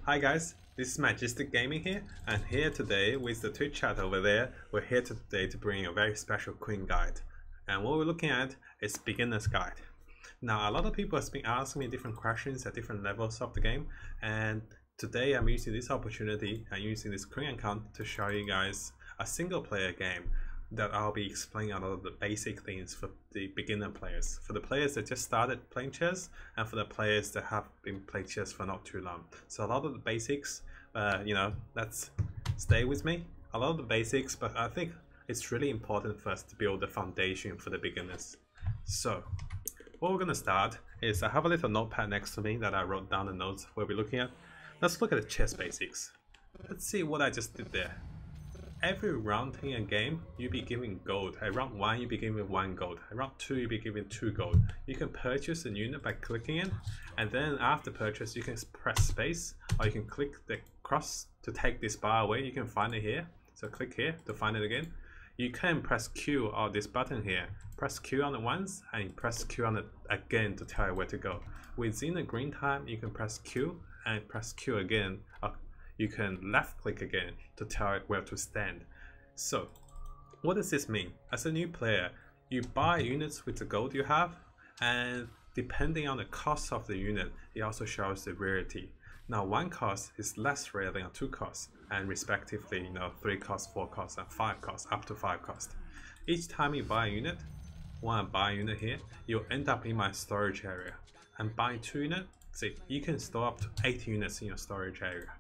Hi guys, this is Mattjestic Gaming here, and here today with the Twitch chat over there, we're here today to bring a very special Queen guide. And what we're looking at is beginner's guide. Now a lot of people have been asking me different questions at different levels of the game, and today I'm using this opportunity and using this Queen account to show you guys a single player game that I'll be explaining a lot of the basic things for the beginner players, for the players that just started playing chess, and for the players that have been playing chess for not too long. So a lot of the basics, let's stay with me. A lot of the basics, but I think it's really important for us to build the foundation for the beginners. So what we're gonna start is I have a little notepad next to me that I wrote down the notes we'll be looking at. Let's look at the chess basics. Let's see what I just did there. Every round in a game, you'll be given gold. At round 1, you'll be given 1 gold. At round 2, you'll be given 2 gold. You can purchase a unit by clicking it, and then after purchase, you can press space, or you can click the cross to take this bar away. You can find it here. So click here to find it again. You can press Q or this button here. Press Q on it once, and press Q on it again to tell you where to go. Within the green time, you can press Q and press Q again. You can left click again to tell it where to stand. So what does this mean? As a new player, you buy units with the gold you have, and depending on the cost of the unit, it also shows the rarity. Now 1 cost is less rare than a 2 cost, and respectively 3 cost, 4 cost, and 5 cost, up to 5 cost. Each time you buy a unit, when I buy a unit here, you'll end up in my storage area. And buying 2 units, see, you can store up to 8 units in your storage area.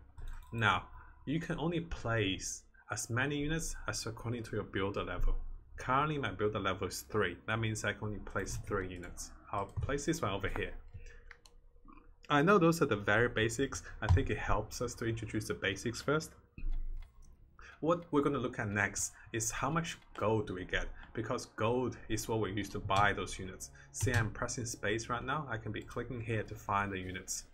Now, you can only place as many units as according to your builder level. Currently, my builder level is 3. That means I can only place 3 units. I'll place this one over here. I know those are the very basics. I think it helps us to introduce the basics first. What we're going to look at next is how much gold do we get, because gold is what we use to buy those units. See, I'm pressing space right now. I can be clicking here to find the units.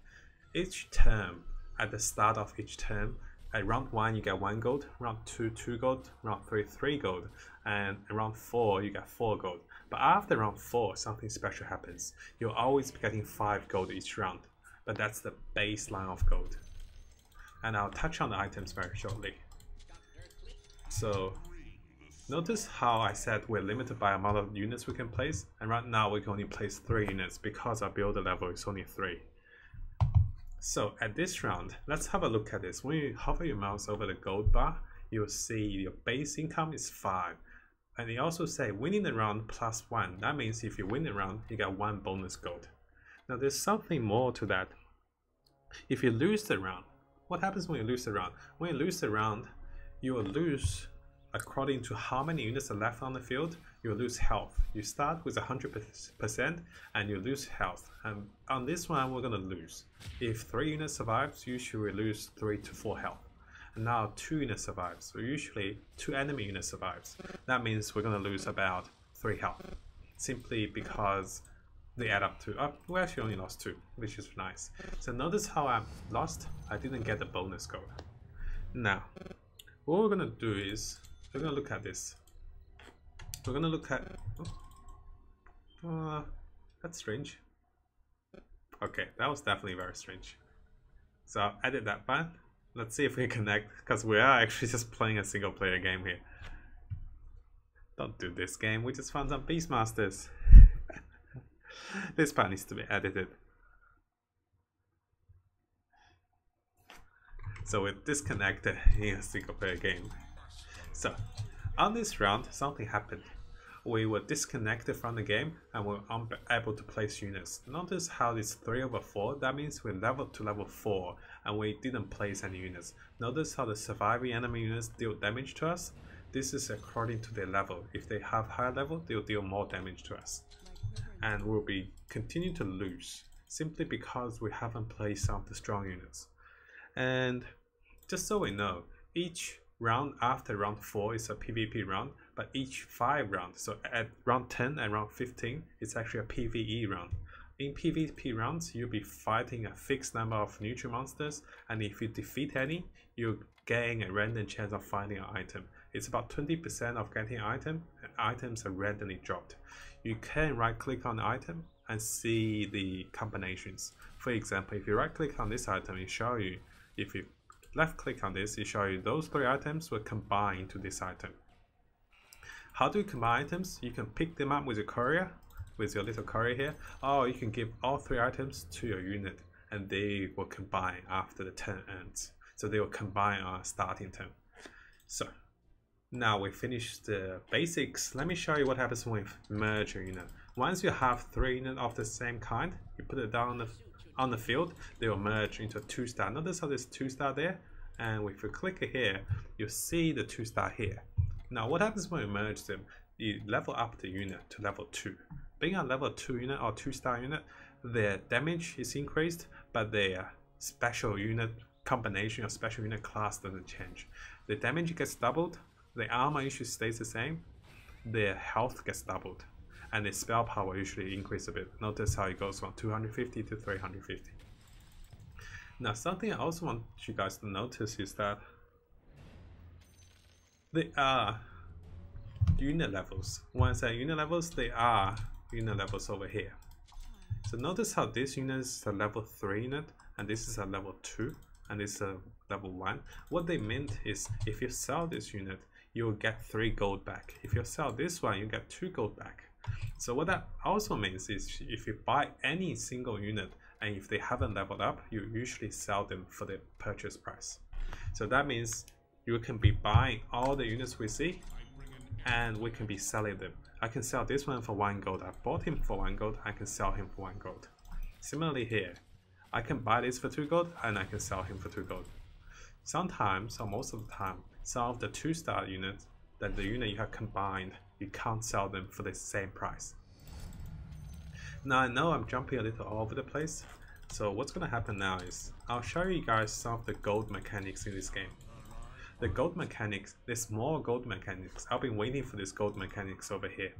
Each term, at the start of each term, at round 1 you get 1 gold, round 2 2 gold, round 3 3 gold, and at round 4 you get 4 gold. But after round 4 something special happens. You'll always be getting 5 gold each round, but that's the baseline of gold. And I'll touch on the items very shortly. So notice how I said we're limited by amount of units we can place, and right now we can only place 3 units because our builder level is only 3. So at this round, let's have a look at this. When you hover your mouse over the gold bar, you'll see your base income is 5. And they also say winning the round +1. That means if you win the round, you get 1 bonus gold. Now there's something more to that. If you lose the round, what happens when you lose the round? When you lose the round, you will lose, according to how many units are left on the field, you lose health. You start with 100% and you lose health. And on this one, we're going to lose. If 3 units survives, usually we lose 3 to 4 health. And now 2 units survives, so usually 2 enemy units survives. That means we're going to lose about 3 health, simply because they add up to, we actually only lost 2, which is nice. So notice how I lost, I didn't get the bonus gold. Now, what we're going to do is, we're going to look at this. We're going to look at, that's strange. Okay, that was definitely very strange. So I'll edit that button. Let's see if we connect, because we are actually just playing a single player game here. Don't do this game, we just found some Beastmasters. This part needs to be edited. So we're disconnected in a single player game. So on this round, something happened. We were disconnected from the game and we're unable to place units. Notice how it's 3/4. That means we leveled to level 4 and we didn't place any units. Notice how the surviving enemy units deal damage to us. This is according to their level. If they have higher level, they'll deal more damage to us. And we'll be continuing to lose simply because we haven't placed some of the strong units. And just so we know, each round after round 4 is a PvP round, but each 5 rounds, so at round 10 and round 15, it's actually a PvE round. In PvP rounds, you'll be fighting a fixed number of neutral monsters, and if you defeat any, you gain a random chance of finding an item. It's about 20% of getting an item, and items are randomly dropped. You can right click on the item and see the combinations. For example, if you right click on this item, it shows you if you left click on this, it shows you those 3 items will combine into this item. How do you combine items? You can pick them up with your courier, with your little courier here, or you can give all 3 items to your unit and they will combine after the turn ends. So they will combine on starting turn. So now we finished the basics. Let me show you what happens when we merge a unit. Once you have 3 units of the same kind, you put it down on the field, they will merge into a 2-star. Notice how there's 2-star there, and if you click here, you'll see the 2-star here. Now what happens when you merge them? You level up the unit to level 2. Being a level 2 unit or 2-star unit, their damage is increased, but their special unit combination or special unit class doesn't change. The damage gets doubled, the armor usually stays the same, their health gets doubled, and the spell power usually increases a bit. Notice how it goes from 250 to 350. Now something I also want you guys to notice is that they are unit levels. When I say unit levels, they are unit levels over here. So notice how this unit is a level 3 unit, and this is a level 2, and this is a level 1. What they meant is if you sell this unit, you will get 3 gold back. If you sell this one, you get 2 gold back. So what that also means is if you buy any single unit and if they haven't leveled up, you usually sell them for the purchase price. So that means you can be buying all the units we see and we can be selling them. I can sell this one for 1 gold. I bought him for 1 gold. I can sell him for 1 gold. Similarly here, I can buy this for 2 gold and I can sell him for 2 gold. Sometimes, or most of the time, some of the 2-star units that the unit you have combined, you can't sell them for the same price. Now I know I'm jumping a little all over the place, so what's going to happen now is I'll show you guys some of the gold mechanics in this game. The gold mechanics, there's more gold mechanics. I've been waiting for this gold mechanics over here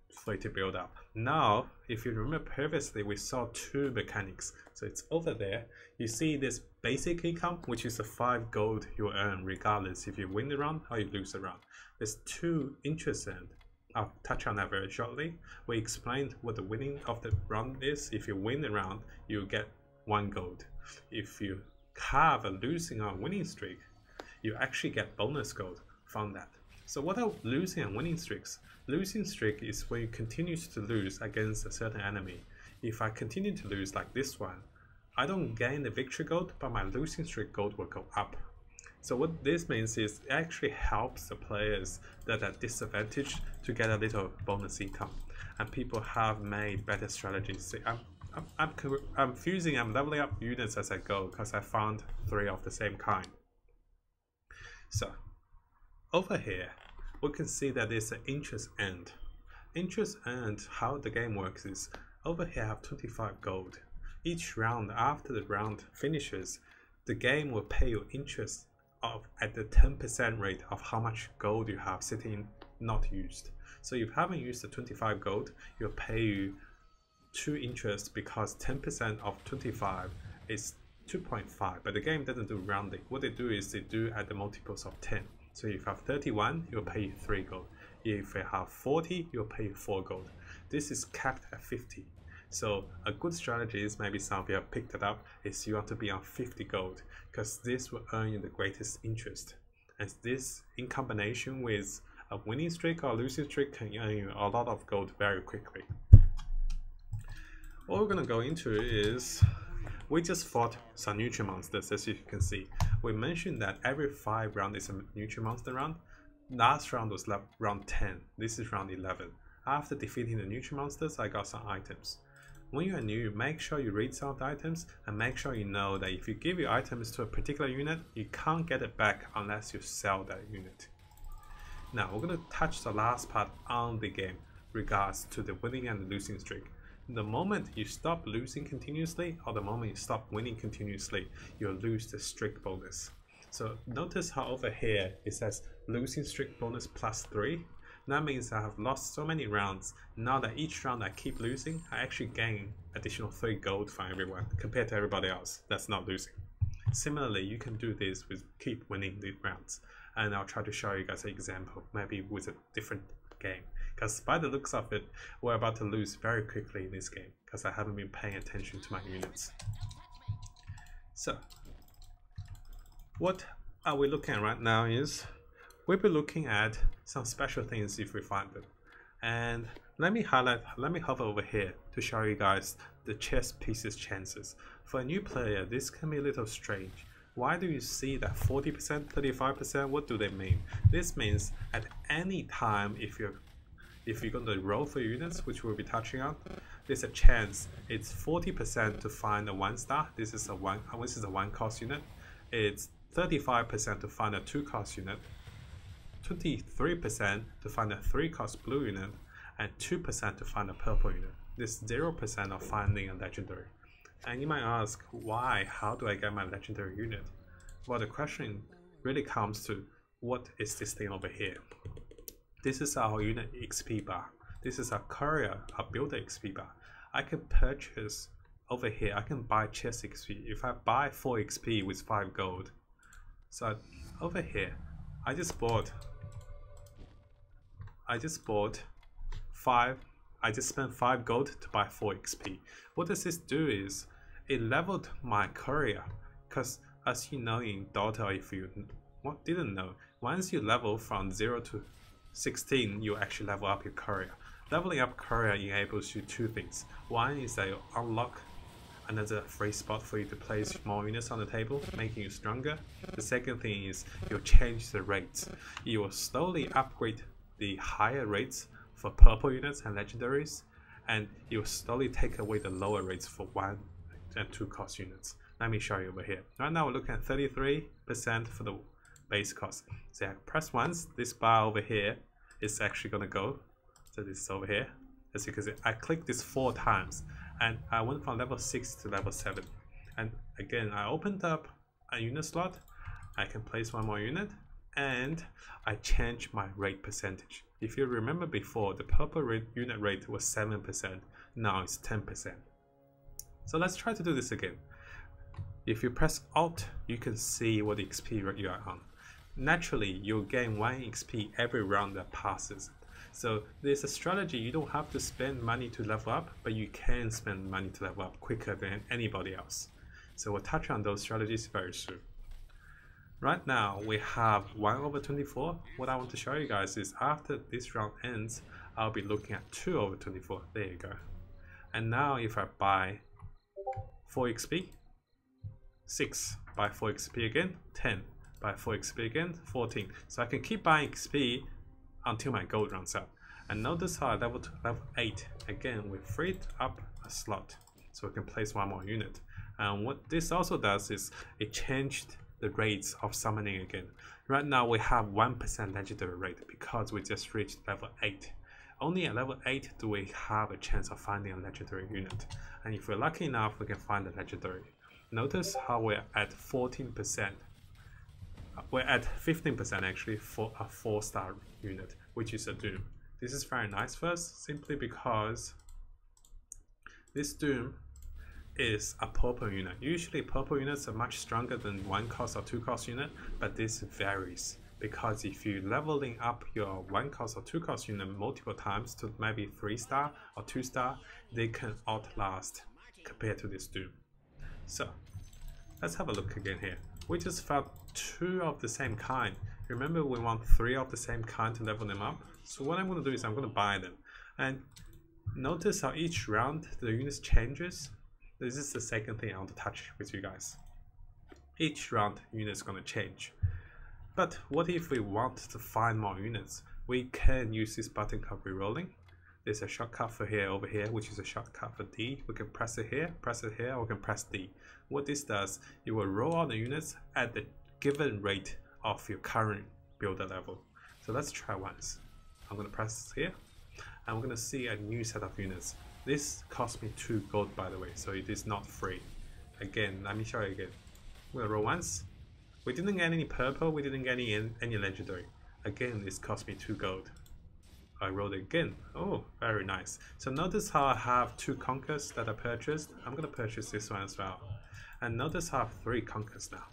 for it to build up. Now, if you remember previously, we saw 2 mechanics. So it's over there. You see this basic income, which is the 5 gold you earn regardless if you win the round or you lose the round. There's 2 interest earned. I'll touch on that very shortly. We explained what the winning of the round is. If you win the round, you get 1 gold. If you have a losing or winning streak, you actually get bonus gold from that. So what are losing and winning streaks? Losing streak is when you continue to lose against a certain enemy. If I continue to lose like this one, I don't gain the victory gold, but my losing streak gold will go up. So what this means is it actually helps the players that are disadvantaged to get a little bonus income. And people have made better strategies. See, I'm fusing, I'm leveling up units as I go because I found 3 of the same kind. So over here, we can see that there's an interest earned. Interest earned, how the game works is over here I have 25 gold. Each round after the round finishes, the game will pay you interest at the 10% rate of how much gold you have sitting not used. So if you haven't used the 25 gold, it'll pay you 2 interest because 10% of 25 is 2.5, but the game doesn't do rounding. What they do is they do at the multiples of 10. So if you have 31, it'll pay you 3 gold. If you have 40, it'll pay you 4 gold. This is capped at 50. So a good strategy is, maybe some of you have picked it up, is you want to be on 50 gold because this will earn you the greatest interest. And this in combination with a winning streak or losing streak can earn you a lot of gold very quickly. What we're going to go into is we just fought some nutrient monsters, as you can see. We mentioned that every 5 rounds is a nutrient monster round. Last round was round 10. This is round 11. After defeating the nutrient monsters, I got some items. When you are new, make sure you read some of the items and make sure you know that if you give your items to a particular unit, you can't get it back unless you sell that unit. Now we're going to touch the last part on the game regards to the winning and the losing streak. The moment you stop losing continuously or the moment you stop winning continuously, you'll lose the streak bonus. So notice how over here it says losing streak bonus +3. That means I have lost so many rounds. Now that each round I keep losing, I actually gain additional 3 gold from everyone compared to everybody else that's not losing. Similarly, you can do this with keep winning the rounds. And I'll try to show you guys an example, maybe with a different game. Because by the looks of it, we're about to lose very quickly in this game because I haven't been paying attention to my units. So, What are we looking at right now is we'll be looking at some special things if we find them. And let me hover over here to show you guys the chess pieces chances. For a new player, this can be a little strange. Why do you see that 40%, 35%? What do they mean? This means at any time if you're going to roll for units, which we'll be touching on, there's a chance it's 40% to find a 1-star. This is a one cost unit. It's 35% to find a 2-cost unit, 23% to find a 3-cost blue unit, and 2% to find a purple unit. This 0% of finding a legendary. And you might ask, why? How do I get my legendary unit? Well, the question really comes to, what is this thing over here? This is our unit XP bar. This is our courier, our builder XP bar. I can purchase over here, I can buy chess XP. If I buy 4 XP with 5 gold, so over here, I just spent 5 gold to buy 4 XP. What does this do is, it leveled my courier, because as you know in Dota, if you didn't know, once you level from 0 to 16, you actually level up your courier. Leveling up courier enables you 2 things. One is that you unlock another free spot for you to place more units on the table, making you stronger. The second thing is you'll change the rates. You will slowly upgrade the higher rates for purple units and legendaries, and you will slowly take away the lower rates for 1 and 2 cost units. Let me show you over here. Right now we're looking at 33% for the base cost. So I press once, this bar over here is actually gonna go. So this is over here. As you can see, I clicked this 4 times and I went from level 6 to level 7. And again, I opened up a unit slot. I can place 1 more unit and I change my rate percentage. If you remember before, the purple unit rate was 7%. Now it's 10%. So let's try to do this again. If you press Alt, you can see what XP rate you are on. Naturally, you'll gain 1 XP every round that passes. So there's a strategy. You don't have to spend money to level up, but you can spend money to level up quicker than anybody else. So we'll touch on those strategies very soon. Right now, we have 1/24. What I want to show you guys is after this round ends, I'll be looking at 2/24. There you go. And now if I buy 4 XP, 6, buy 4 XP again, 10, buy 4 XP again, 14. So I can keep buying XP until my gold runs out. And notice how I leveled to level 8. Again, we freed up a slot, so we can place 1 more unit. And what this also does is it changed the rates of summoning again. Right now we have 1% legendary rate because we just reached level 8. Only at level 8 do we have a chance of finding a legendary unit. And if we're lucky enough, we can find a legendary. Notice how we're at 14%. We're at 15% actually for a 4-star unit, which is a Doom. This is very nice for us, simply because this Doom is a purple unit. Usually purple units are much stronger than 1 cost or 2 cost unit, but this varies. Because if you're leveling up your 1 cost or 2 cost unit multiple times to maybe 3-star or 2-star, they can outlast compared to this Doom. So let's have a look again here. We just found 2 of the same kind. Remember, we want 3 of the same kind to level them up. So what I'm going to do is I'm going to buy them. And notice how each round the units changes. This is the second thing I want to touch with you guys. Each round units going to change. But what if we want to find more units? We can use this button called rerolling. There's a shortcut for here over here, which is a shortcut for D. We can press it here, or we can press D. What this does, it will roll all the units at the given rate of your current builder level. So let's try once. I'm going to press here, and we're going to see a new set of units. This cost me 2 gold, by the way, so it is not free. Again, let me show you again. I'm going to roll once. We didn't get any purple, we didn't get any legendary. Again, this cost me 2 gold. I rolled it again. Oh, very nice. So notice how I have 2 conquers that I purchased. I'm going to purchase this one as well. And notice how I have 3 conquers now.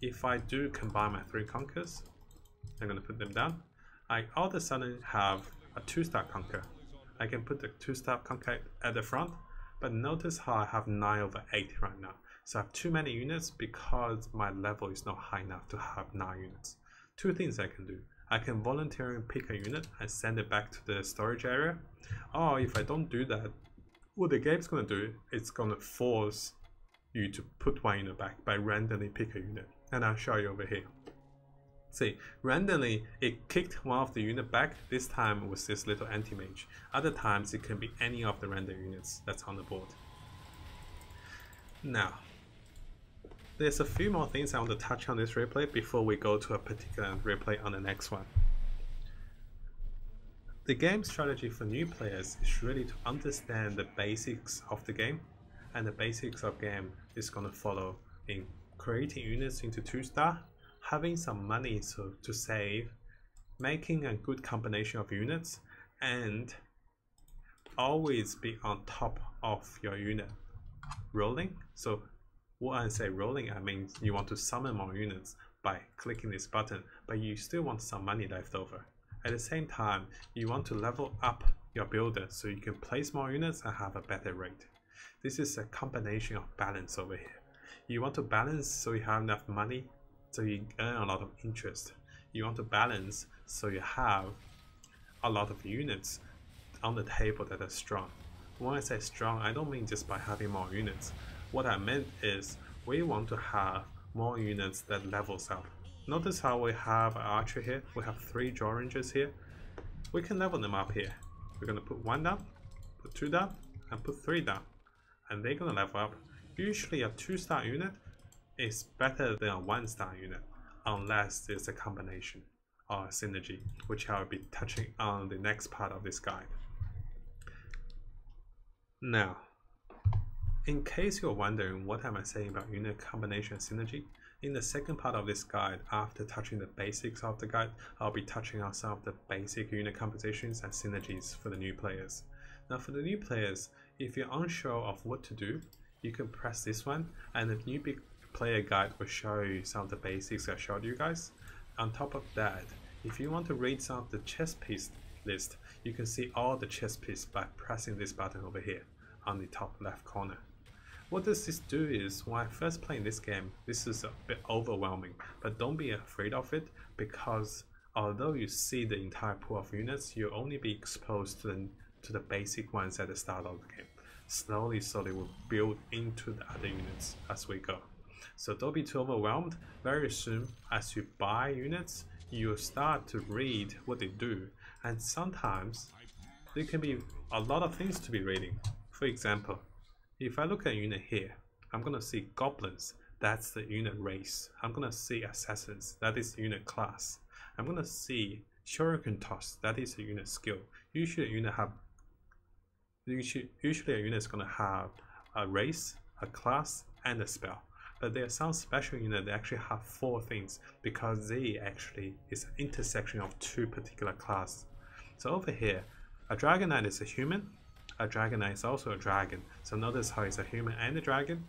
If I do combine my 3 conquers, I'm going to put them down. I all of a sudden have a 2-star conquer. I can put the 2-star conquer at the front, but notice how I have 9/8 right now. So I have too many units because my level is not high enough to have 9 units. Two things I can do. I can voluntarily pick a unit and send it back to the storage area. Or if I don't do that, what the game's going to do, it's going to force you to put one unit back by randomly pick a unit. And I'll show you over here. See, randomly it kicked one of the unit back. This time with this little anti-mage. Other times it can be any of the random units that's on the board. Now, there's a few more things I want to touch on this replay before we go to a particular replay on the next one. The game strategy for new players is really to understand the basics of the game, and the basics of game is going to follow in creating units into 2-star, having some money to save, making a good combination of units, and always be on top of your unit rolling. So when I say rolling, I mean you want to summon more units by clicking this button, but you still want some money left over. At the same time, you want to level up your builder so you can place more units and have a better rate. This is a combination of balance over here. You want to balance so you have enough money so you earn a lot of interest. You want to balance so you have a lot of units on the table that are strong. When I say strong, I don't mean just by having more units. What I meant is we want to have more units that levels up. Notice how we have an archer here. We have 3 jaw rangers here. We can level them up here. We're going to put 1 down, put 2 down, and put 3 down. And they're going to level up. Usually a 2-star unit is better than a 1-star unit, unless there's a combination or a synergy, which I'll be touching on the next part of this guide. Now, in case you're wondering what am I saying about unit combination and synergy, in the second part of this guide, after touching the basics of the guide, I'll be touching on some of the basic unit compositions and synergies for the new players. Now for the new players, if you're unsure of what to do, you can press this one and the newbie player guide will show you some of the basics I showed you guys. On top of that, if you want to read some of the chess piece list, you can see all the chess pieces by pressing this button over here on the top left corner. What does this do is, when I first playing this game, this is a bit overwhelming, but don't be afraid of it, because although you see the entire pool of units, you'll only be exposed to the basic ones at the start of the game. Slowly we'll build into the other units as we go. So don't be too overwhelmed. Very soon, as you buy units, you'll start to read what they do, and sometimes there can be a lot of things to be reading. For example, if I look at a unit here, I'm going to see goblins, that's the unit race. I'm going to see assassins, that is the unit class. I'm going to see shuriken toss, that is the unit skill. Usually a unit is going to have a race, a class, and a spell. But there are some special units that actually have 4 things, because they actually is an intersection of 2 particular classes. So over here, a dragon knight is a human. A dragon knight is also a dragon. So notice how it's a human and a dragon.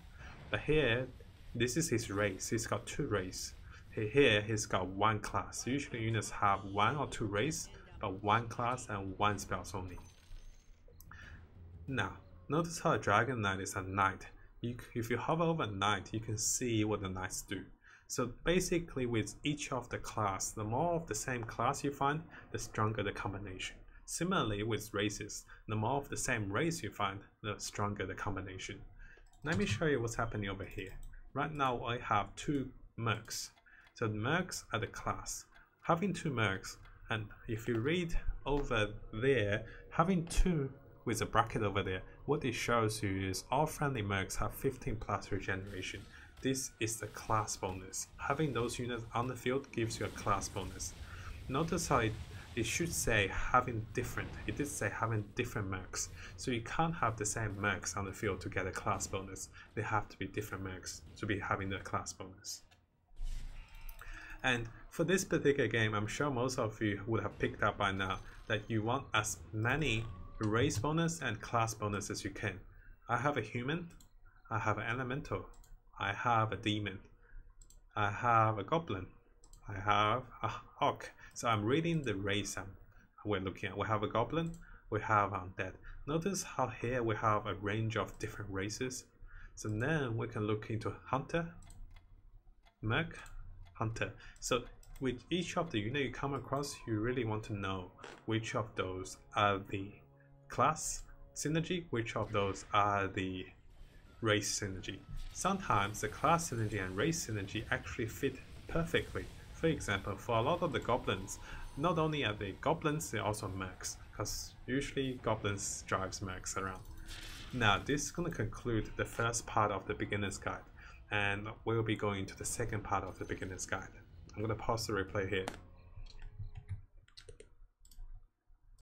But here, this is his race. He's got 2 race. Here, he's got 1 class. Usually units have 1 or 2 race, but 1 class and 1 spells only. Now, notice how a dragon knight is a knight. If you hover over knight, you can see what the knights do. So basically, with each of the class, the more of the same class you find, the stronger the combination. Similarly with races, the more of the same race you find, the stronger the combination. Let me show you what's happening over here. Right now I have 2 mercs. So the mercs are the class. Having 2 mercs, and if you read over there, having 2 with a bracket over there, what it shows you is all friendly mercs have 15+ regeneration. This is the class bonus. Having those units on the field gives you a class bonus. Notice how it should say having different. It did say having different mercs. So you can't have the same mercs on the field to get a class bonus. They have to be different mercs to be having the class bonus. And for this particular game, I'm sure most of you would have picked up by now that you want as many race bonus and class bonus as you can. I have a human, I have an elemental, I have a demon, I have a goblin, I have a orc. So I'm reading the race we're looking at. We have a goblin, we have undead. Notice how here we have a range of different races. So then we can look into hunter, merc, hunter. So with each of the unit you come across, you really want to know which of those are the class synergy, which of those are the race synergy. Sometimes the class synergy and race synergy actually fit perfectly. For example, for a lot of the goblins, not only are they goblins, they're also mercs, because usually goblins drives mercs around. Now this is going to conclude the first part of the beginner's guide, and we'll be going to the second part of the beginner's guide. I'm going to pause the replay here.